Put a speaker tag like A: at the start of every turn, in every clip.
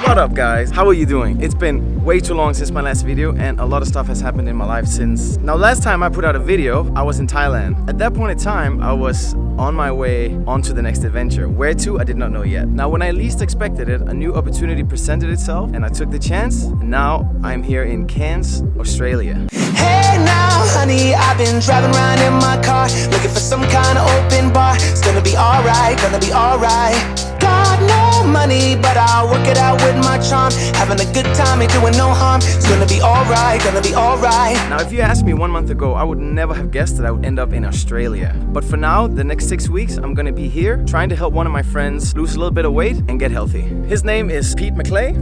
A: What up guys, how are you doing? It's been way too long since my last video and a lot of stuff has happened in my life since. Now last time I put out a video, I was in Thailand. At that point in time, I was on my way onto the next adventure. Where to, I did not know yet. Now when I least expected it, a new opportunity presented itself and I took the chance. And now I'm here in Cairns, Australia.
B: Hey now, honey, I've been driving around in my car, looking for some kind of open bar. It's gonna be alright, gonna be alright. Got no money, but I'll work it out with my charm. Having a good time, ain't doing no harm. It's gonna be alright, gonna be alright.
A: Now if you asked me 1 month ago, I would never have guessed that I would end up in Australia. But for now, the next 6 weeks, I'm gonna be here trying to help one of my friends lose a little bit of weight and get healthy. His name is Pete Mcleay,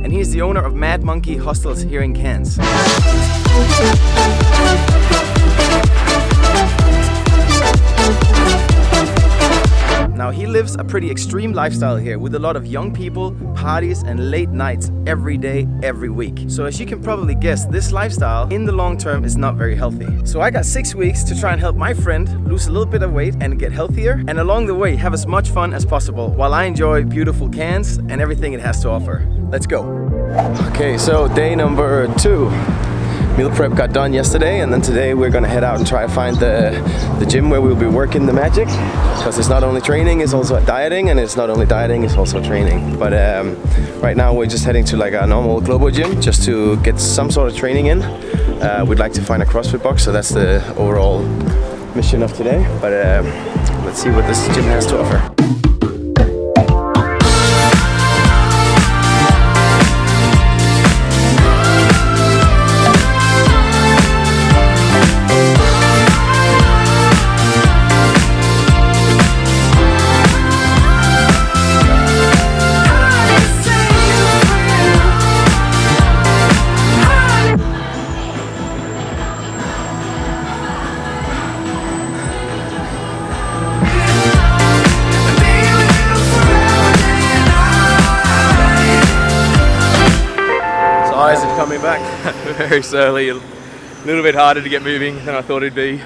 A: and he's the owner of Mad Monkey Hostels here in Cairns. Now he lives a pretty extreme lifestyle here with a lot of young people, parties and late nights every day, every week. So as you can probably guess, this lifestyle in the long term is not very healthy. So I got 6 weeks to try and help my friend lose a little bit of weight and get healthier, and along the way have as much fun as possible while I enjoy beautiful Cairns and everything it has to offer. Let's go. Okay, so day number 2. Meal prep got done yesterday, and then today we're gonna head out and try to find the gym where we'll be working the magic, because it's not only training, it's also dieting, and it's not only dieting, it's also training. But right now we're just heading to like a normal global gym just to get some sort of training in. We'd like to find a CrossFit box, so that's the overall mission of today. But let's see what this gym has to offer. Coming back very slowly, a little bit harder to get moving than I thought it'd be.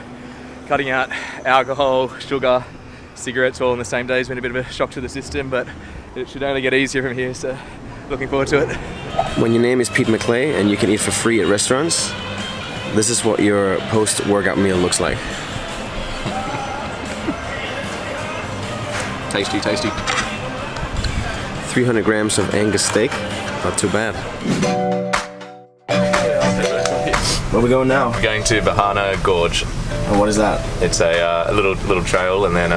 A: Cutting out alcohol, sugar, cigarettes all on the same day has been a bit of a shock to the system, but it should only get easier from here, so looking forward to it. When your name is Pete Mcleay and you can eat for free at restaurants, this is what your post-workout meal looks like. Tasty, tasty. 300 grams of Angus steak, not too bad. Where are we going now?
C: We're going to Bahana Gorge.
A: And what is that?
C: It's a little trail, and then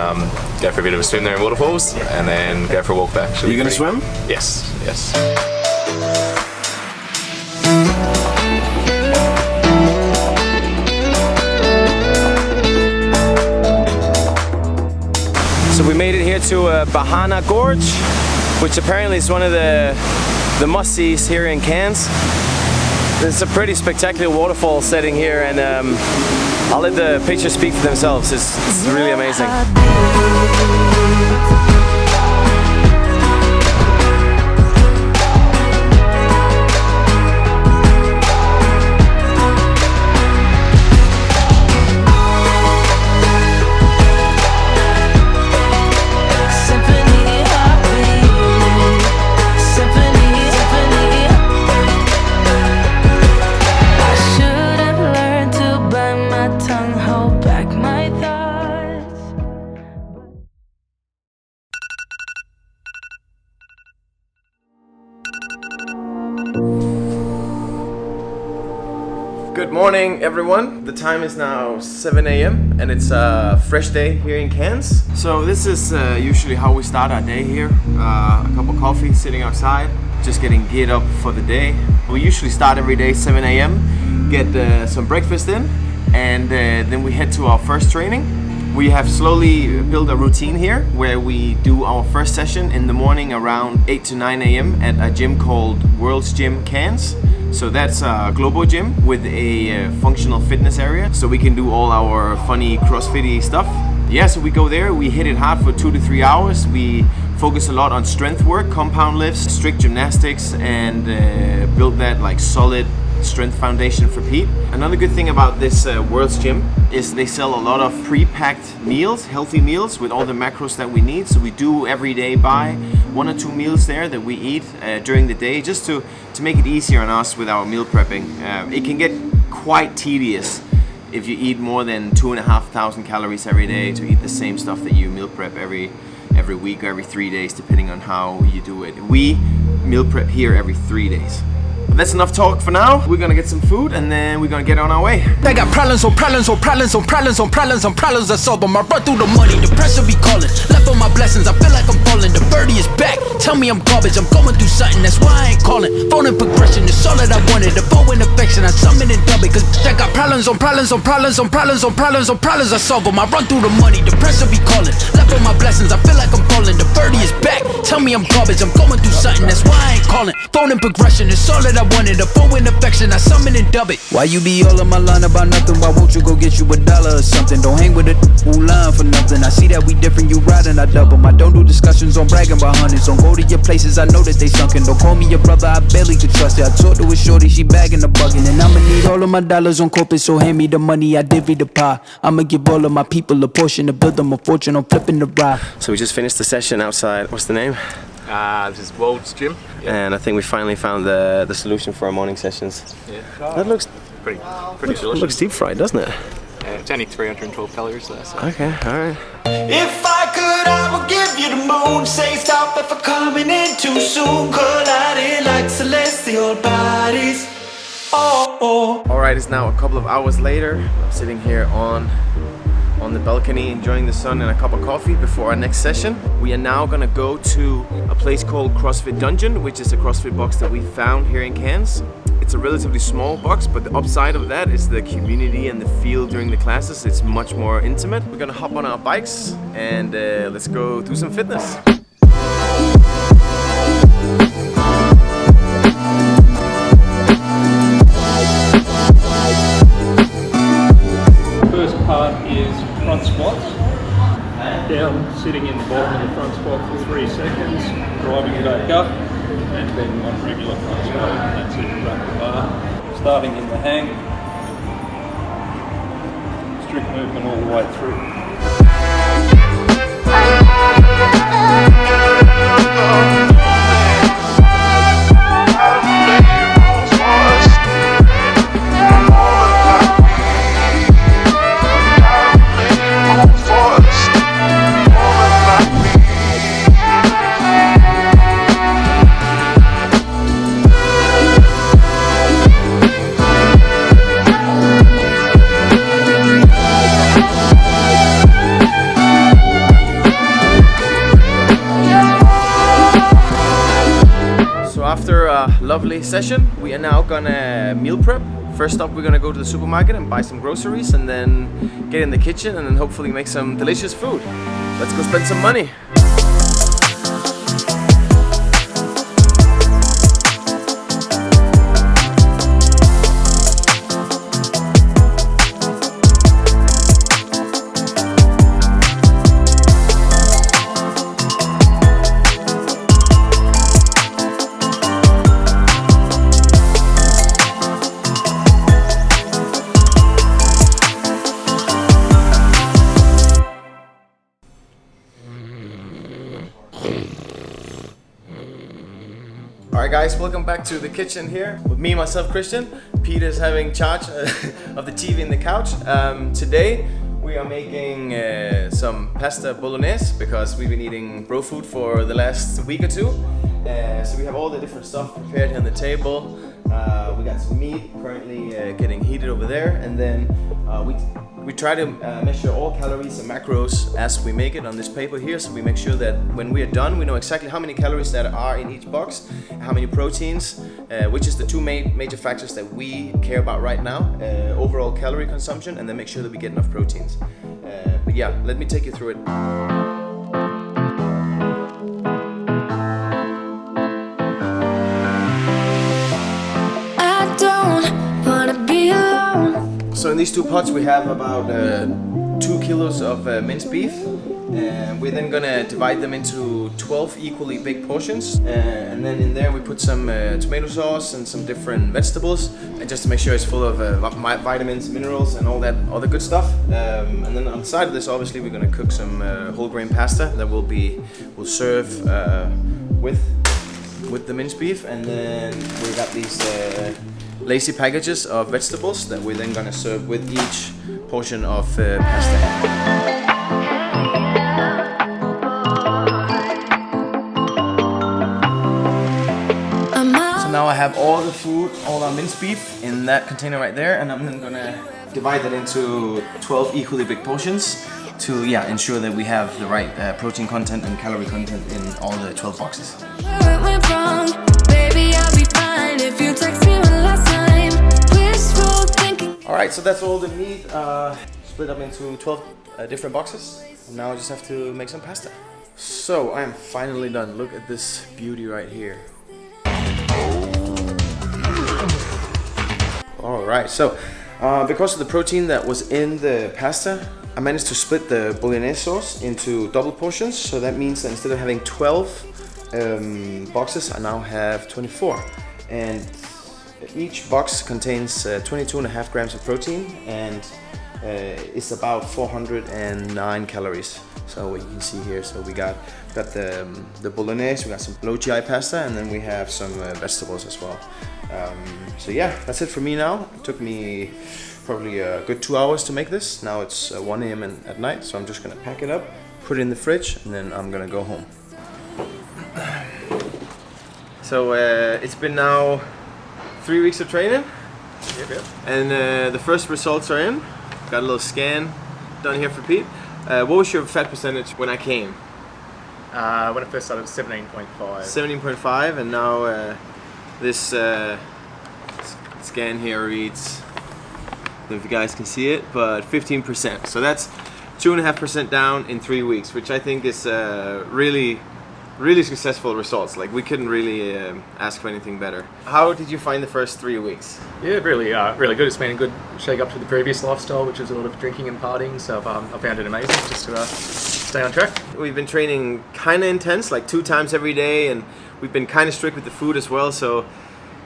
C: go for a bit of a swim there in waterfalls, and then go for a walk back.
A: Are you going to swim?
C: Yes, yes.
A: So we made it here to Bahana Gorge, which apparently is one of the must-sees here in Cairns. It's a pretty spectacular waterfall setting here, and I'll let the pictures speak for themselves. It's really amazing. Good morning everyone, the time is now 7 a.m. and it's a fresh day here in Cairns. So this is usually how we start our day here. A cup of coffee, sitting outside, just getting geared up for the day. We usually start every day 7 a.m, get some breakfast in, and then we head to our first training. We have slowly built a routine here where we do our first session in the morning around 8 to 9 a.m. at a gym called World's Gym Cairns. So that's a global gym with a functional fitness area, so we can do all our funny CrossFit-y stuff. Yeah, so we go there, we hit it hard for 2 to 3 hours. We focus a lot on strength work, compound lifts, strict gymnastics, and build that like solid strength foundation for Pete. Another good thing about this World's Gym is they sell a lot of pre-packed meals, healthy meals with all the macros that we need. So we do every day buy 1 or 2 meals there that we eat during the day, just to make it easier on us with our meal prepping. It can get quite tedious if you eat more than 2,500 calories every day to eat the same stuff that you meal prep every week or every 3 days, depending on how you do it. We meal prep here every 3 days. But that's enough talk for now. We're gonna get some food and then we're gonna get on our way.
B: I got problems on problems on problems on problems on problems on problems. I solve them. I run through the money. The pressure be calling. Left on my blessings. I feel like I'm falling. The birdie is back. Tell me I'm garbage. I'm going through something. That's why I ain't calling. Phone and progression is all that I wanted. The phone and affection. I summon and dub it. Cause I got problems on problems on problems on problems on problems on problems. I solve them. I run through the money. The pressure be calling. Left on my blessings. I feel like I'm falling. The birdie is back. Tell me I'm garbage. I'm going through something. That's why I ain't calling. Phone and progression is all that I wanted. The phone and affection. I summon and dub it. Why you be all in my line about nothing? Why won't you go get you $1 or something? Don't hang with it who lying for nothing. I see that we different. You riding, I double. I don't do discussions on bragging about hundreds. Don't go to your places. I know that they sunken. Don't call me your brother. I barely could trust it. I talked to a shorty. She bagging the bugging. And I'ma need all of my dollars on corporate. So hand me the money. I divvy the pie. I'ma give all of my people a portion to build them a fortune. I'm flipping the ride.
A: So we just finished the session outside. What's the name?
C: This is World's Gym. Yeah.
A: And I think we finally found the solution for our morning sessions.
C: Yeah.
A: That looks
C: Pretty delicious.
A: looks deep fried, doesn't it?
C: Yeah, it's only 312 calories there. So.
A: Okay, all right.
B: If I could, I would give you the moon. Say stop if I'm coming in too soon. Colliding like celestial bodies. Oh, oh.
A: All right, it's now a couple of hours later. I'm sitting here on the balcony enjoying the sun and a cup of coffee before our next session. We are now gonna go to a place called Crossfit Dungeon, which is a CrossFit box that we found here in Cairns. It's a relatively small box, but the upside of that is the community and the feel during the classes. It's much more intimate. We're gonna hop on our bikes and let's go do some fitness.
D: First part is front squats. Down, sitting in the bottom of the front squat for 3 seconds, driving it back up, and then one regular front squat, and that's it, wrap the bar. Starting in the hang, strict movement all the way through.
A: After a lovely session, we are now gonna meal prep. First up, we're gonna go to the supermarket and buy some groceries and then get in the kitchen and then hopefully make some delicious food. Let's go spend some money. Alright guys, welcome back to the kitchen here with me, myself, Christian. Peter is having charge of the TV and the couch. Today we are making some pasta bolognese because we've been eating raw food for the last week or two. So we have all the different stuff prepared here on the table. We got some meat currently getting heated over there, and then we try to measure all calories and macros as we make it on this paper here, so we make sure that when we are done, we know exactly how many calories that are in each box, how many proteins, which is the two major factors that we care about right now, overall calorie consumption, and then make sure that we get enough proteins. But yeah, let me take you through it. So in these two pots we have about 2 kilos of minced beef. We're then gonna divide them into 12 equally big portions, and then in there we put some tomato sauce and some different vegetables, and just to make sure it's full of vitamins, minerals, and all that other good stuff. And then on the side of this, obviously, we're gonna cook some whole grain pasta that we'll serve with the minced beef, and then we got these lacy packages of vegetables that we're then gonna serve with each portion of pasta. Now I have all the food, all our minced beef in that container right there, and I'm then gonna divide that into 12 equally big portions to ensure that we have the right protein content and calorie content in all the 12 boxes. Alright, so that's all the meat split up into 12 different boxes. Now I just have to make some pasta. So I am finally done. Look at this beauty right here. Alright, so because of the protein that was in the pasta, I managed to split the bolognese sauce into double portions. So that means that instead of having 12 boxes, I now have 24. And each box contains 22.5 grams of protein, and it's about 409 calories. So what you can see here, so we got the bolognese, we got some low GI pasta, and then we have some vegetables as well. So yeah, that's it for me now. It took me probably a good 2 hours to make this. Now it's 1 a.m. at night, so I'm just gonna pack it up, put it in the fridge, and then I'm gonna go home. So it's been now 3 weeks of training. Yep. And the first results are in. Got a little scan done here for Pete. What was your fat percentage when I came?
E: When I first started, it was 17.5.
A: 17.5, and now this scan here reads, I don't know if you guys can see it, but 15%. So that's 2.5% down in 3 weeks, which I think is really successful results. Like, we couldn't really ask for anything better. How did you find the first 3 weeks?
E: Yeah, really good. It's been a good shake up to the previous lifestyle, which is a lot of drinking and partying. So I found it amazing just to stay on track.
A: We've been training kind of intense, like 2 times every day, and we've been kind of strict with the food as well. So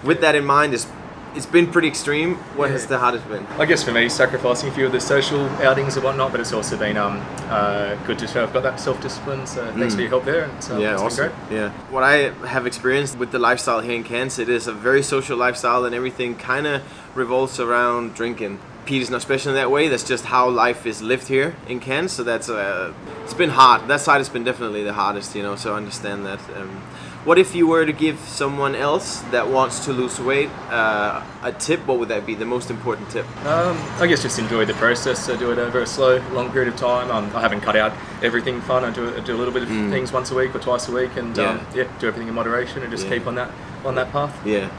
A: with that in mind, it's been pretty extreme. What has the hardest been?
E: I guess for me, sacrificing a few of the social outings and whatnot, but it's also been good to show I've got that self-discipline. So thanks for your help there. And it's
A: awesome.
E: Been great.
A: Yeah. What I have experienced with the lifestyle here in Cairns, it is a very social lifestyle, and everything kind of revolves around drinking. Pete is not special in that way. That's just how life is lived here in Cairns. So that's it's been hard. That side has been definitely the hardest, so I understand that. What if you were to give someone else that wants to lose weight a tip? What would that be, the most important tip?
E: I guess just enjoy the process. So do it over a slow, long period of time. I haven't cut out everything fun. I do a little bit of things once a week or twice a week, and do everything in moderation and just keep on that path.
A: Yeah.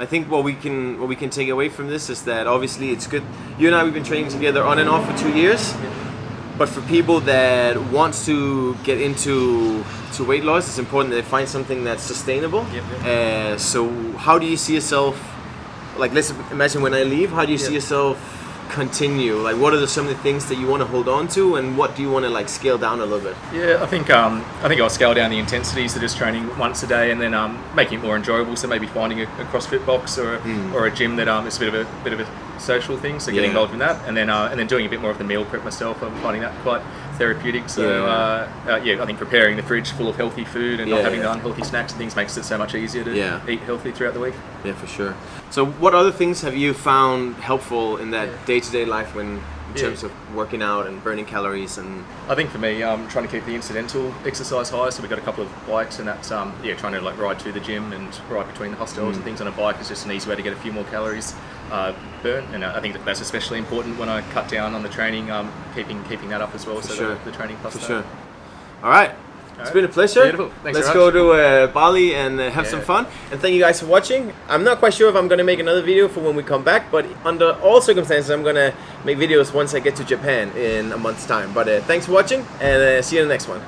A: I think what we can take away from this is that obviously it's good. You and I, we've been training together on and off for 2 years. But for people that want to get into weight loss, it's important that they find something that's sustainable. So how do you see yourself, like, let's imagine when I leave, how do you see yourself continue? Like, what are some of the things that you want to hold on to, and what do you want to, like, scale down a little bit?
E: Yeah, I think I'll scale down the intensity, so just training once a day, and then making it more enjoyable. So maybe finding a CrossFit box or a gym that is a bit of a social thing. So getting involved in that, and then doing a bit more of the meal prep myself. I'm finding that quite therapeutic. So I think preparing the fridge full of healthy food and not having the unhealthy snacks and things makes it so much easier to eat healthy throughout the week.
A: Yeah, for sure. So what other things have you found helpful in that day-to-day life in terms of working out and burning calories? And
E: I think for me, I'm trying to keep the incidental exercise high. So we've got a couple of bikes, and that's trying to, like, ride to the gym and ride between the hostels and things on a bike is just an easy way to get a few more calories burn. And I think that's especially important when I cut down on the training, keeping that up as well. The training plus
A: for sure. All right. It's been a pleasure.
E: Beautiful. Thanks
A: Let's go to Bali and have some fun. And thank you guys for watching. I'm not quite sure if I'm going to make another video for when we come back, but under all circumstances, I'm going to make videos once I get to Japan in a month's time. But thanks for watching, and see you in the next one.